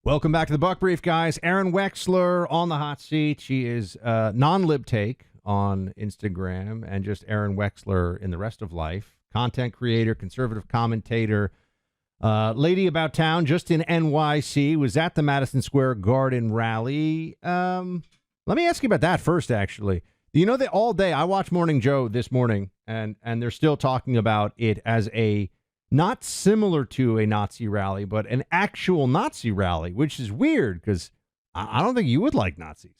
Welcome back to the Buck Brief, guys. Arynne Wexler on the hot seat. She is non-lib take on Instagram and just Arynne Wexler in the rest of life. Content creator, conservative commentator, lady about town, just in NYC, was at the Madison Square Garden rally. Let me ask you about that first, actually. You know that all day, I watched Morning Joe this morning, and they're still talking about it as a not similar to a Nazi rally, but an actual Nazi rally, which is weird because I don't think you would like Nazis.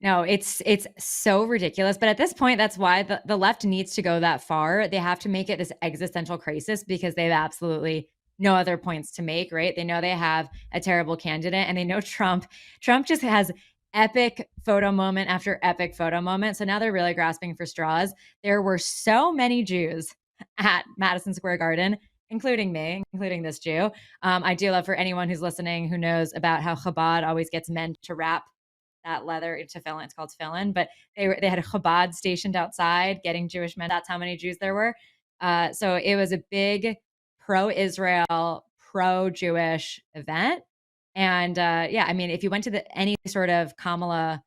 No, it's so ridiculous. But at this point, that's why the left needs to go that far. They have to make it this existential crisis because they have absolutely no other points to make, right? They know they have a terrible candidate and they know Trump just has epic photo moment after epic photo moment. So now they're really grasping for straws. There were so many Jews at Madison Square Garden, including me, including this Jew. I do love for anyone who's listening who knows about how Chabad always gets men to wrap that leather into tefillin. It's called tefillin, but they had a Chabad stationed outside getting Jewish men. That's how many Jews there were. So it was a big pro-Israel, pro-Jewish event. And yeah, I mean, if you went to any sort of Kamala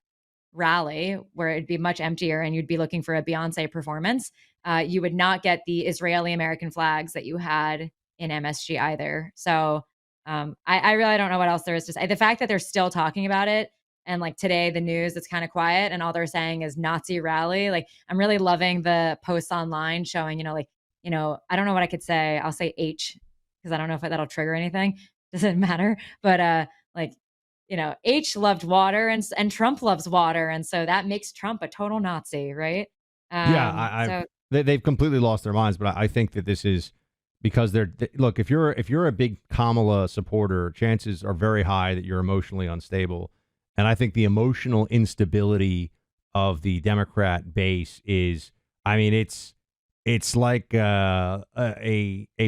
rally where it'd be much emptier and you'd be looking for a Beyonce performance, you would not get the Israeli American flags that you had in MSG either. So I really don't know what else there is to say. The fact that they're still talking about it, and like today, the news, it's kind of quiet and all they're saying is Nazi rally. Like I'm really loving the posts online showing, I don't know what I could say. I'll say H because I don't know if that'll trigger anything. Doesn't matter. But H loved water and Trump loves water. And so that makes Trump a total Nazi, right? They've completely lost their minds. But I think that this is because look, if you're a big Kamala supporter, chances are very high that you're emotionally unstable. And I think the emotional instability of the Democrat base is, I mean, it's like a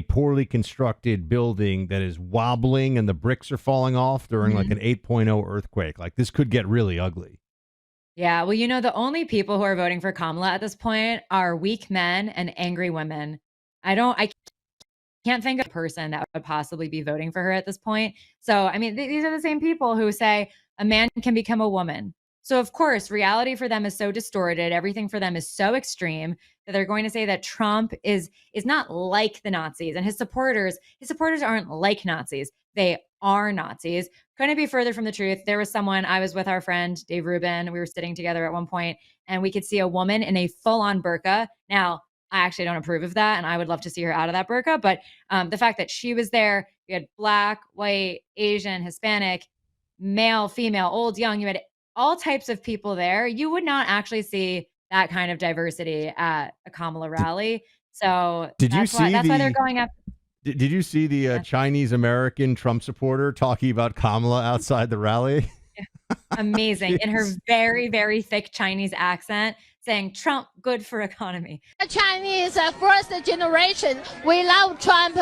poorly constructed building that is wobbling and the bricks are falling off during like an 8.0 earthquake. Like this could get really ugly. Yeah. Well, the only people who are voting for Kamala at this point are weak men and angry women. I can't think of a person that would possibly be voting for her at this point. So, I mean, these are the same people who say a man can become a woman. So, of course, reality for them is so distorted. Everything for them is so extreme that they're going to say that Trump is not like the Nazis, and his supporters aren't like Nazis. They are Nazis. Couldn't be further from the truth. There was someone, I was with our friend Dave Rubin. We were sitting together at one point, and we could see a woman in a full-on burqa. Now, I actually don't approve of that, and I would love to see her out of that burqa. But the fact that she was there, you had black, white, Asian, Hispanic, male, female, old, young, you had all types of people there. You would not actually see that kind of diversity at a Kamala rally. So that's why they're going up. Did you see the Chinese American Trump supporter talking about Kamala outside the rally? Amazing. In her very, very thick Chinese accent, saying Trump good for economy. The Chinese first generation, we love Trump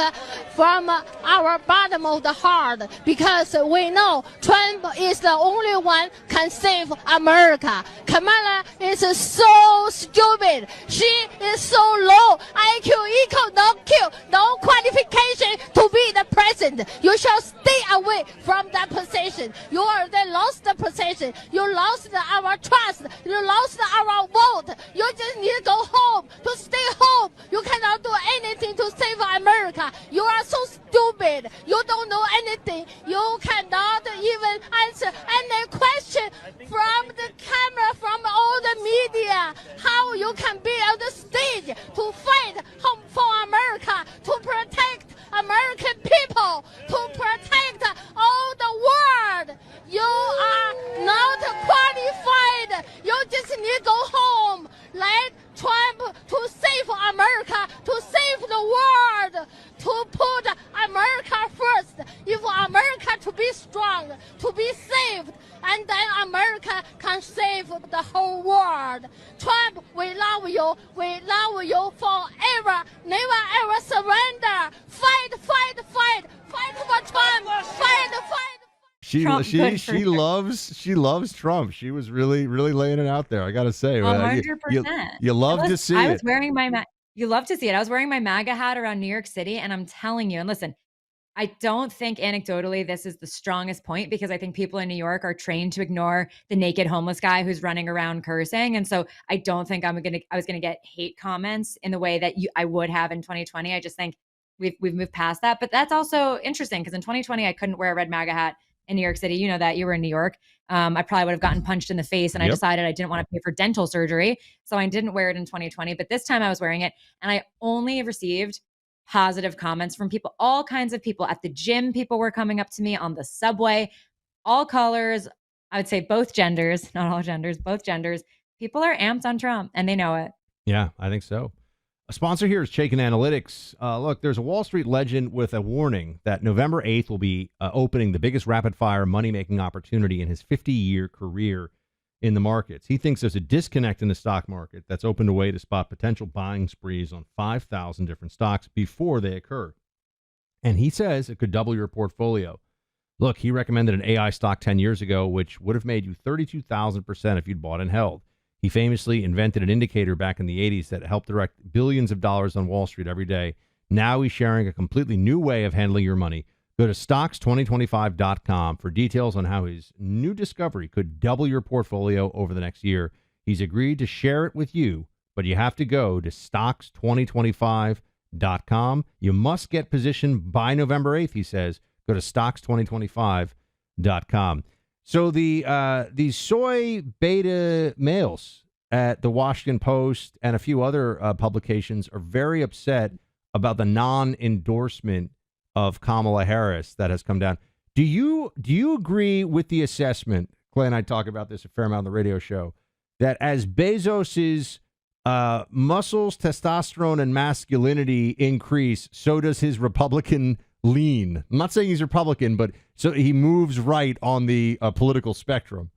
from our bottom of the heart because we know Trump is the only one can save America. Kamala is so stupid. She is so low. IQ equal no Q, no qualification to be the president. You shall stay away from that position. You already lost the position. You lost our trust. You lost our vote. You just need to go home, to stay home. You cannot do anything to save America. You are so stupid. You don't know anything. You cannot even answer any question from the camera, from all the media. How you can be on the stage to fight for America, to protect American people, to protect all the world. You are not qualified. You just need to go home. Let Trump to save America, to save the world, to put America first. If America to be strong, to be saved, and then America can save the whole world. Trump, we love you. We love you forever. Never ever surrender. Fight, fight, fight. Fight for Trump. Fight, fight. She loves Trump. She was really laying it out there. I got to say, 100%. You love to see it. You love to see it. I was wearing my MAGA hat around New York City, and I'm telling you, and listen, I don't think anecdotally this is the strongest point because I think people in New York are trained to ignore the naked homeless guy who's running around cursing. And so I don't think I was gonna get hate comments in the way that I would have in 2020. I just think we've moved past that. But that's also interesting because in 2020 I couldn't wear a red MAGA hat in New York City. You know that, you were in New York. I probably would have gotten punched in the face, and I decided I didn't want to pay for dental surgery, so I didn't wear it in 2020. But this time I was wearing it, and I only received positive comments from people, all kinds of people at the gym. People were coming up to me on the subway, all colors. I would say both genders, not all genders, both genders. People are amped on Trump and they know it. Yeah, I think so. A sponsor here is Chaikin Analytics. Look, there's a Wall Street legend with a warning that November 8th will be opening the biggest rapid-fire money-making opportunity in his 50-year career in the markets. He thinks there's a disconnect in the stock market that's opened a way to spot potential buying sprees on 5,000 different stocks before they occur. And he says it could double your portfolio. Look, he recommended an AI stock 10 years ago, which would have made you 32,000% if you'd bought and held. He famously invented an indicator back in the 80s that helped direct billions of dollars on Wall Street every day. Now he's sharing a completely new way of handling your money. Go to stocks2025.com for details on how his new discovery could double your portfolio over the next year. He's agreed to share it with you, but you have to go to stocks2025.com. You must get positioned by November 8th, he says. Go to stocks2025.com. So these soy beta males at the Washington Post and a few other publications are very upset about the non-endorsement of Kamala Harris that has come down. Do you agree with the assessment? Clay and I talk about this a fair amount on the radio show, that as Bezos's muscles, testosterone, and masculinity increase, so does his Republican lean. I'm not saying he's Republican, but so he moves right on the political spectrum.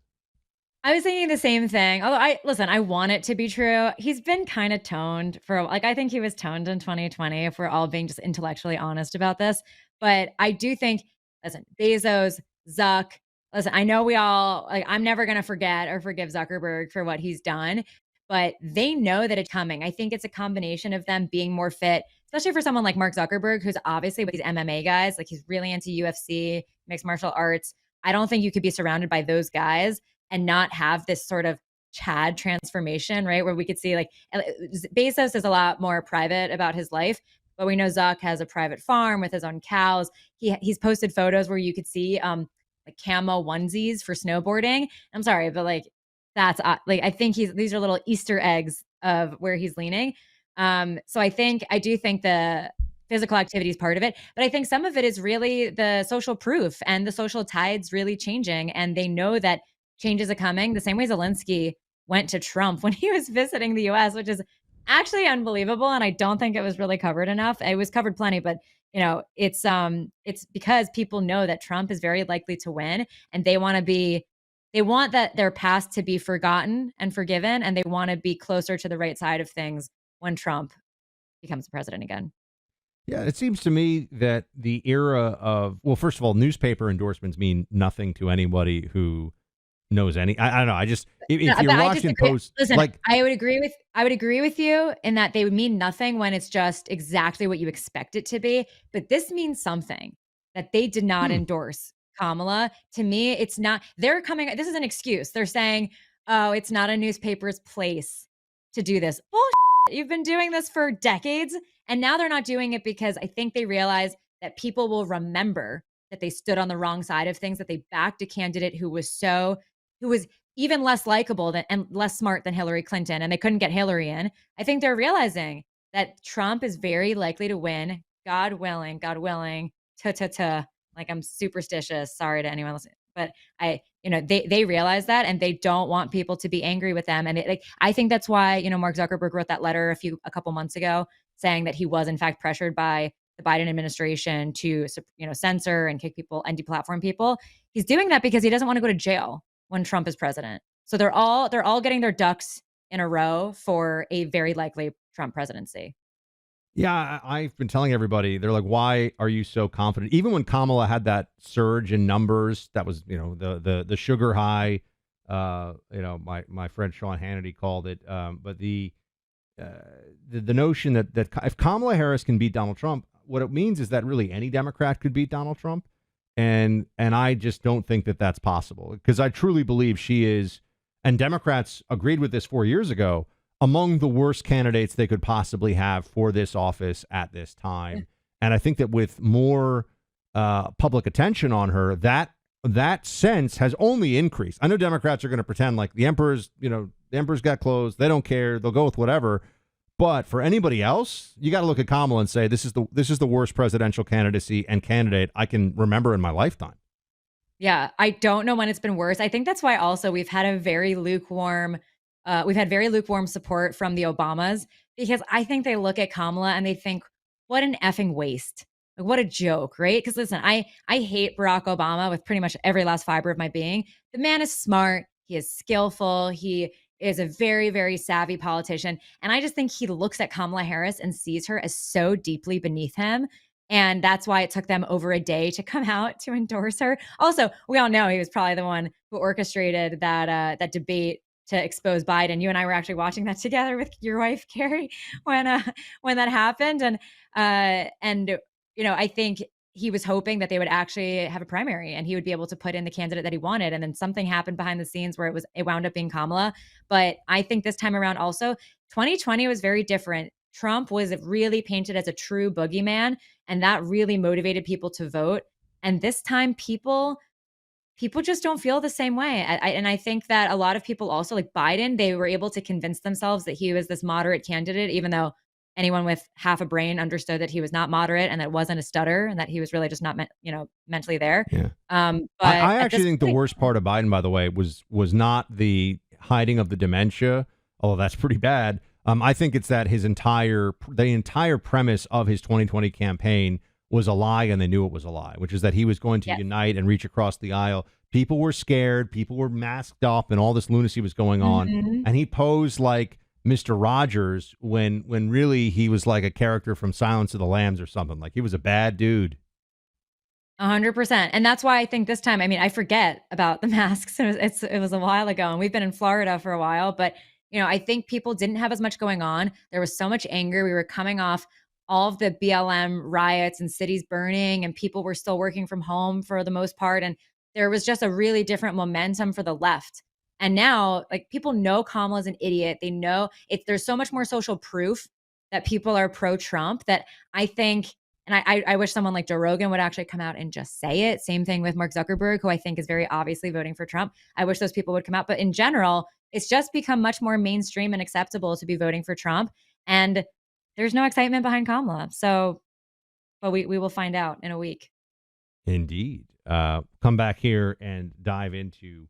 I was thinking the same thing. Although I want it to be true. He's been kind of toned for, like, I think he was toned in 2020, if we're all being just intellectually honest about this. But I do think, listen, Bezos, Zuck, listen, I know we all, like, I'm never going to forget or forgive Zuckerberg for what he's done, but they know that it's coming. I think it's a combination of them being more fit, especially for someone like Mark Zuckerberg, who's obviously with these MMA guys, like he's really into UFC, mixed martial arts. I don't think you could be surrounded by those guys and not have this sort of Chad transformation, right? Where we could see, like, Bezos is a lot more private about his life, but we know Zuck has a private farm with his own cows. He's posted photos where you could see like camo onesies for snowboarding. I'm sorry, but like that's like, I think these are little Easter eggs of where he's leaning. So I do think the physical activity is part of it, but I think some of it is really the social proof and the social tides really changing. And they know that changes are coming the same way Zelensky went to Trump when he was visiting the US, which is actually unbelievable. And I don't think it was really covered enough. It was covered plenty, but you know, it's because people know that Trump is very likely to win, and they want that their past to be forgotten and forgiven, and they want to be closer to the right side of things when Trump becomes president again. Yeah, it seems to me that the era of, well, first of all, newspaper endorsements mean nothing to anybody who knows any. I don't know. I just, if you're Washington Post, listen, like, I would agree with you in that they would mean nothing when it's just exactly what you expect it to be. But this means something, that they did not endorse Kamala. To me, it's not, this is an excuse. They're saying, oh, it's not a newspaper's place to do this. Bullshit. You've been doing this for decades, and now they're not doing it because I think they realize that people will remember that they stood on the wrong side of things, that they backed a candidate who was even less likable and less smart than Hillary Clinton, and they couldn't get Hillary in. I think they're realizing that Trump is very likely to win, God willing, like, I'm superstitious. Sorry to anyone listening, but they realize that, and they don't want people to be angry with them. And I think that's why, Mark Zuckerberg wrote that letter a couple months ago saying that he was in fact pressured by the Biden administration to, censor and kick people and deplatform people. He's doing that because he doesn't want to go to jail when Trump is president. So they're all getting their ducks in a row for a very likely Trump presidency. Yeah, I've been telling everybody, they're like, why are you so confident? Even when Kamala had that surge in numbers, that was, the sugar high, my friend Sean Hannity called it. But the notion that if Kamala Harris can beat Donald Trump, what it means is that really any Democrat could beat Donald Trump. And I just don't think that that's possible, because I truly believe she is, and Democrats agreed with this 4 years ago, among the worst candidates they could possibly have for this office at this time. And I think that with more public attention on her, that sense has only increased. I know Democrats are going to pretend like the emperor's got clothes. They don't care. They'll go with whatever. But for anybody else, you got to look at Kamala and say, this is the worst presidential candidacy and candidate I can remember in my lifetime. Yeah, I don't know when it's been worse. I think that's why also we've had very lukewarm support from the Obamas, because I think they look at Kamala and they think, what an effing waste. Like, what a joke, right? Because listen, I hate Barack Obama with pretty much every last fiber of my being. The man is smart. He is skillful. He is a very, very savvy politician. And I just think he looks at Kamala Harris and sees her as so deeply beneath him. And that's why it took them over a day to come out to endorse her. Also, we all know he was probably the one who orchestrated that debate to expose Biden. You and I were actually watching that together with your wife, Carrie, when that happened. And I think he was hoping that they would actually have a primary and he would be able to put in the candidate that he wanted. And then something happened behind the scenes where it wound up being Kamala. But I think this time around also, 2020 was very different. Trump was really painted as a true boogeyman, and that really motivated people to vote. And this time people just don't feel the same way. And I think that a lot of people also, like Biden, they were able to convince themselves that he was this moderate candidate, even though anyone with half a brain understood that he was not moderate and that it wasn't a stutter and that he was really just not mentally there. Yeah. But I actually think the worst part of Biden, by the way, was not the hiding of the dementia, although that's pretty bad. I think it's that the entire premise of his 2020 campaign was a lie, and they knew it was a lie, which is that he was going to unite and reach across the aisle. People were scared. People were masked up, and all this lunacy was going on. Mm-hmm. And he posed like Mr. Rogers when really he was like a character from Silence of the Lambs or something. Like, he was a bad dude. 100%. And that's why I think this time, I forget about the masks. It was a while ago, and we've been in Florida for a while, but I think people didn't have as much going on. There was so much anger. We were coming off all of the BLM riots and cities burning, and people were still working from home for the most part. And there was just a really different momentum for the left. And now, like, people know Kamala's an idiot. They know there's so much more social proof that people are pro-Trump that I think, and I wish someone like Joe Rogan would actually come out and just say it. Same thing with Mark Zuckerberg, who I think is very obviously voting for Trump. I wish those people would come out. But in general, it's just become much more mainstream and acceptable to be voting for Trump. And there's no excitement behind Kamala. So, but we will find out in a week. Indeed. Come back here and dive into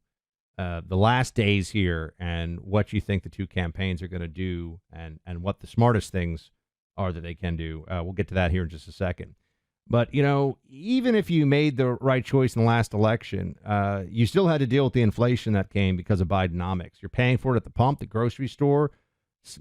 the last days here and what you think the two campaigns are going to do and what the smartest things are that they can do. We'll get to that here in just a second. But, even if you made the right choice in the last election, you still had to deal with the inflation that came because of Bidenomics. You're paying for it at the pump, the grocery store,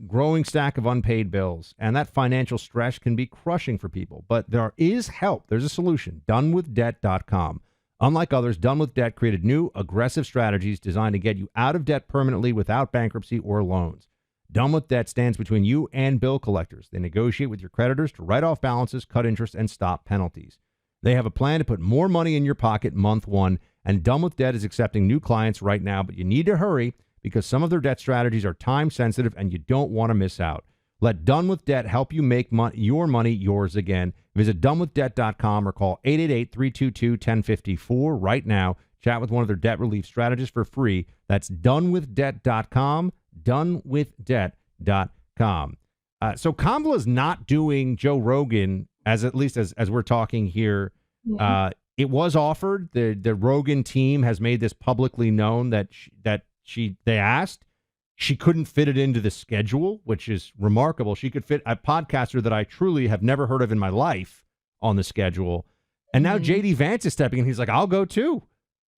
growing stack of unpaid bills. And that financial stress can be crushing for people. But there is help. There's a solution. donewithdebt.com. Unlike others, Done With Debt created new, aggressive strategies designed to get you out of debt permanently without bankruptcy or loans. Done With Debt stands between you and bill collectors. They negotiate with your creditors to write off balances, cut interest, and stop penalties. They have a plan to put more money in your pocket month one, and Done With Debt is accepting new clients right now, but you need to hurry because some of their debt strategies are time sensitive and you don't want to miss out. Let Done With Debt help you make your money yours again. Visit donewithdebt.com or call 888-322-1054 right now. Chat with one of their debt relief strategists for free. That's donewithdebt.com, donewithdebt.com. So Kamala's not doing Joe Rogan, at least as we're talking here. Mm-hmm. It was offered. The Rogan team has made this publicly known that they asked. She couldn't fit it into the schedule, which is remarkable. She could fit a podcaster that I truly have never heard of in my life on the schedule. And now JD Vance is stepping in. He's like, I'll go too.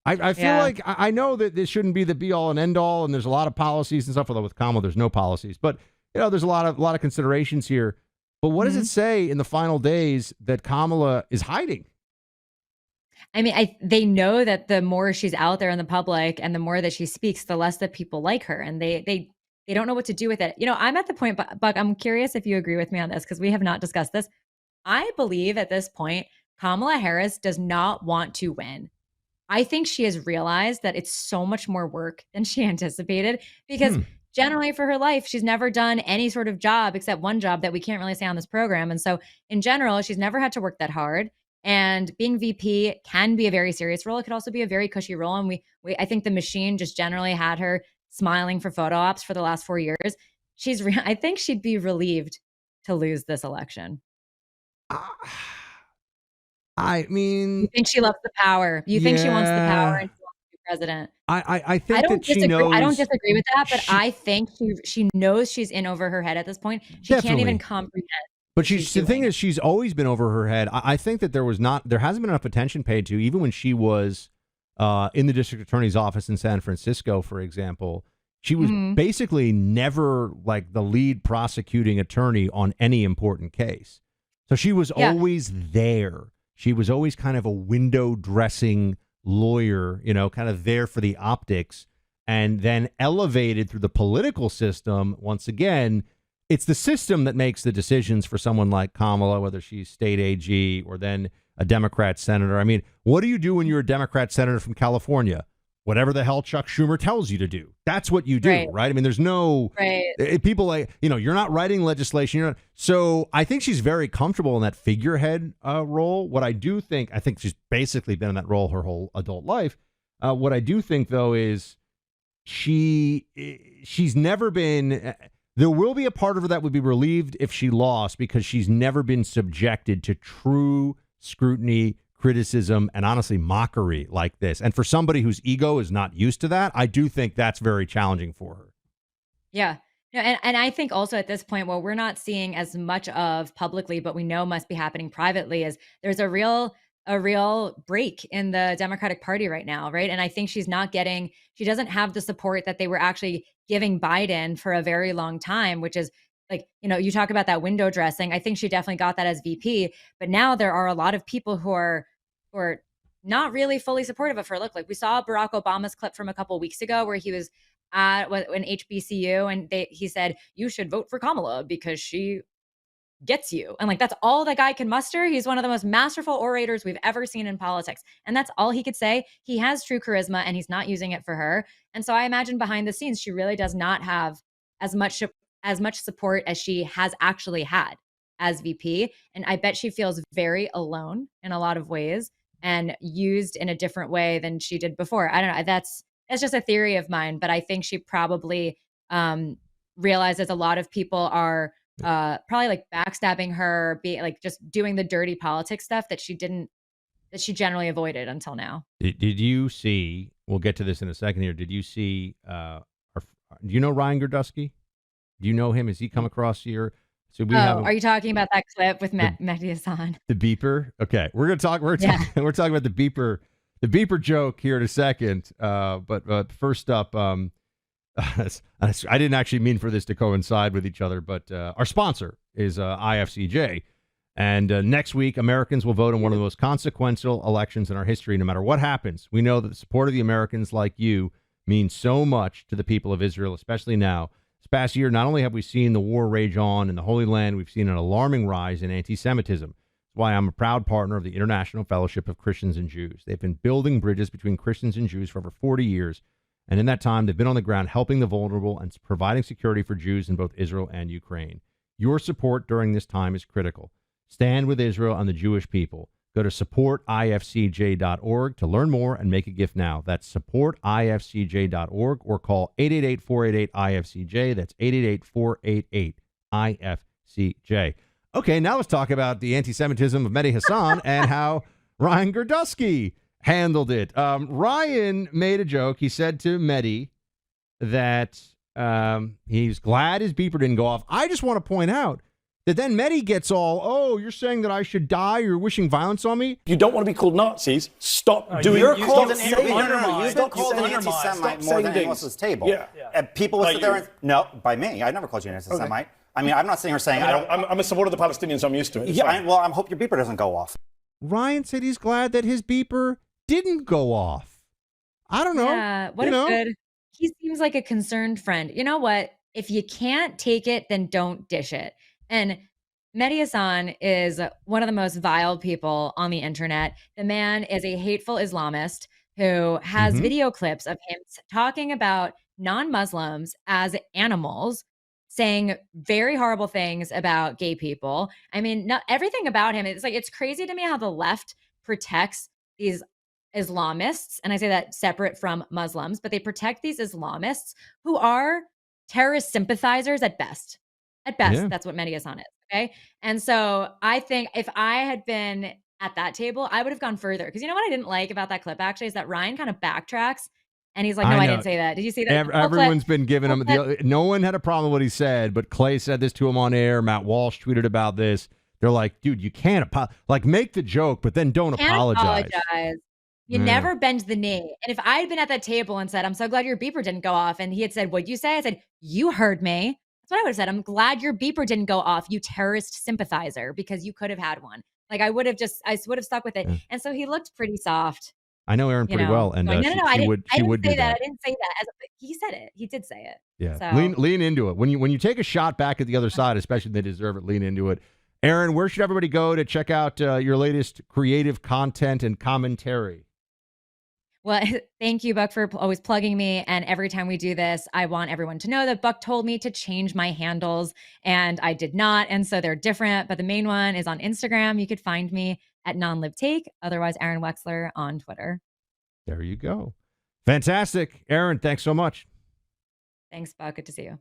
I feel like I know that this shouldn't be the be all and end all. And there's a lot of policies and stuff, although with Kamala, there's no policies. But, there's a lot of considerations here. But what does it say in the final days that Kamala is hiding? They know that the more she's out there in the public and the more that she speaks, the less that people like her, and they don't know what to do with it. I'm at the point, Buck, I'm curious if you agree with me on this because we have not discussed this. I believe at this point, Kamala Harris does not want to win. I think she has realized that it's so much more work than she anticipated because generally for her life, she's never done any sort of job except one job that we can't really say on this program. And so in general, she's never had to work that hard. And being VP can be a very serious role. It could also be a very cushy role. And I think the machine just generally had her smiling for photo ops for the last 4 years. I think she'd be relieved to lose this election. I mean, You think she loves the power. You think she wants the power and she wants to be president. I think that she disagree. knows. I don't disagree with that, but I think she knows she's in over her head at this point. She can't even comprehend. But the thing is, she's always been over her head. I think that there hasn't been enough attention paid to, even when she was in the district attorney's office in San Francisco, for example. She was basically never like the lead prosecuting attorney on any important case. So she was always there. She was always kind of a window dressing lawyer, kind of there for the optics, and then elevated through the political system. Once again, it's the system that makes the decisions for someone like Kamala, whether she's state AG or then a Democrat senator. I mean, what do you do when you're a Democrat senator from California? Whatever the hell Chuck Schumer tells you to do. That's what you do, right? I mean, there's no people like, you're not writing legislation. So I think she's very comfortable in that figurehead role. What I do think, I think she's basically been in that role her whole adult life. What I do think, though, is she's never been. There will be a part of her that would be relieved if she lost because she's never been subjected to true scrutiny, criticism, and honestly mockery like this. And for somebody whose ego is not used to that, I do think that's very challenging for her. Yeah. And I think also at this point, what we're not seeing as much of publicly, but we know must be happening privately, is there's a real break in the Democratic Party right now, right? And I think she doesn't have the support that they were actually giving Biden for a very long time, which is like, you talk about that window dressing. I think she definitely got that as VP, but now there are a lot of people who are not really fully supportive of her. Look, like we saw Barack Obama's clip from a couple of weeks ago where he was at an HBCU and he said, you should vote for Kamala because she gets you. And like, that's all that guy can muster. He's one of the most masterful orators we've ever seen in politics. And that's all he could say. He has true charisma and he's not using it for her. And so I imagine behind the scenes, she really does not have as much support as she has actually had as VP. And I bet she feels very alone in a lot of ways and used in a different way than she did before. I don't know. That's just a theory of mine, but I think she probably realizes a lot of people are probably like backstabbing her, being like just doing the dirty politics stuff that she generally avoided until now. Did you see, we'll get to this in a second here. Did you see, do you know Ryan Gerdusky? Do you know him? Has he come across your? So are you talking about that clip with Mediasan? The beeper? Okay, we're talking about the beeper joke here in a second. But first up, I didn't actually mean for this to coincide with each other, but our sponsor is IFCJ, and next week Americans will vote in one of the most consequential elections in our history. No matter what happens, we know that the support of the Americans like you means so much to the people of Israel, especially now. This past year, not only have we seen the war rage on in the Holy Land, we've seen an alarming rise in anti-Semitism. That's why I'm a proud partner of the International Fellowship of Christians and Jews. They've been building bridges between Christians and Jews for over 40 years. And in that time, they've been on the ground helping the vulnerable and providing security for Jews in both Israel and Ukraine. Your support during this time is critical. Stand with Israel and the Jewish people. Go to supportifcj.org to learn more and make a gift now. That's supportifcj.org or call 888-488-IFCJ. That's 888-488-IFCJ. Okay, now let's talk about the anti-Semitism of Mediasan and how Ryan Gerdusky handled it. Ryan made a joke. He said to Medi that he's glad his beeper didn't go off. I just want to point out that then Medi gets all, oh, you're saying that I should die? You're wishing violence on me? You don't want to be called Nazis? Stop doing it. You're called an anti-Semite more than anyone else's table. Yeah. And people will sit there and, no, by me. I never called you an anti-Semite. Okay. I mean, I'm not sitting here saying I'm a supporter of the Palestinians. I'm used to it. Yeah, I hope your beeper doesn't go off. Ryan said he's glad that his beeper didn't go off. I don't know. Yeah, good. He seems like a concerned friend. You know what? If you can't take it, then don't dish it. And Mediasan is one of the most vile people on the internet. The man is a hateful Islamist who has video clips of him talking about non-Muslims as animals, saying very horrible things about gay people. I mean, not everything about him. It's like, it's crazy to me how the left protects these Islamists, and I say that separate from Muslims, but they protect these Islamists who are terrorist sympathizers at best. At best, Yeah. that's what Mediasan is. Okay. And so I think if I had been at that table, I would have gone further. Because you know what I didn't like about that clip actually is that Ryan kind of backtracks and he's like, no, I know. didn't say that. Did you see that? The full clip- Everyone's been giving him full clip- no one had a problem with what he said, but Clay said this to him on air. Matt Walsh tweeted about this. They're like, dude, you can't make the joke, but then don't Can't apologize. You never bend the knee. And if I had been at that table and said, I'm so glad your beeper didn't go off, and he had said, what'd you say? I said, you heard me. That's what I would have said. I'm glad your beeper didn't go off, you terrorist sympathizer, because you could have had one. Like I would have stuck with it. Yeah. And so he looked pretty soft. I know Arynne pretty well, and going, I didn't do say that. I didn't say that. He said it. He did say it. Yeah, So. lean into it. When you take a shot back at the other side, especially they deserve it, lean into it. Arynne, where should everybody go to check out your latest creative content and commentary? Well, thank you, Buck, for always plugging me. And every time we do this, I want everyone to know that Buck told me to change my handles, and I did not. And so they're different. But the main one is on Instagram. You could find me at nonlibtake, otherwise Arynne Wexler on Twitter. There you go. Fantastic. Arynne, thanks so much. Thanks, Buck. Good to see you.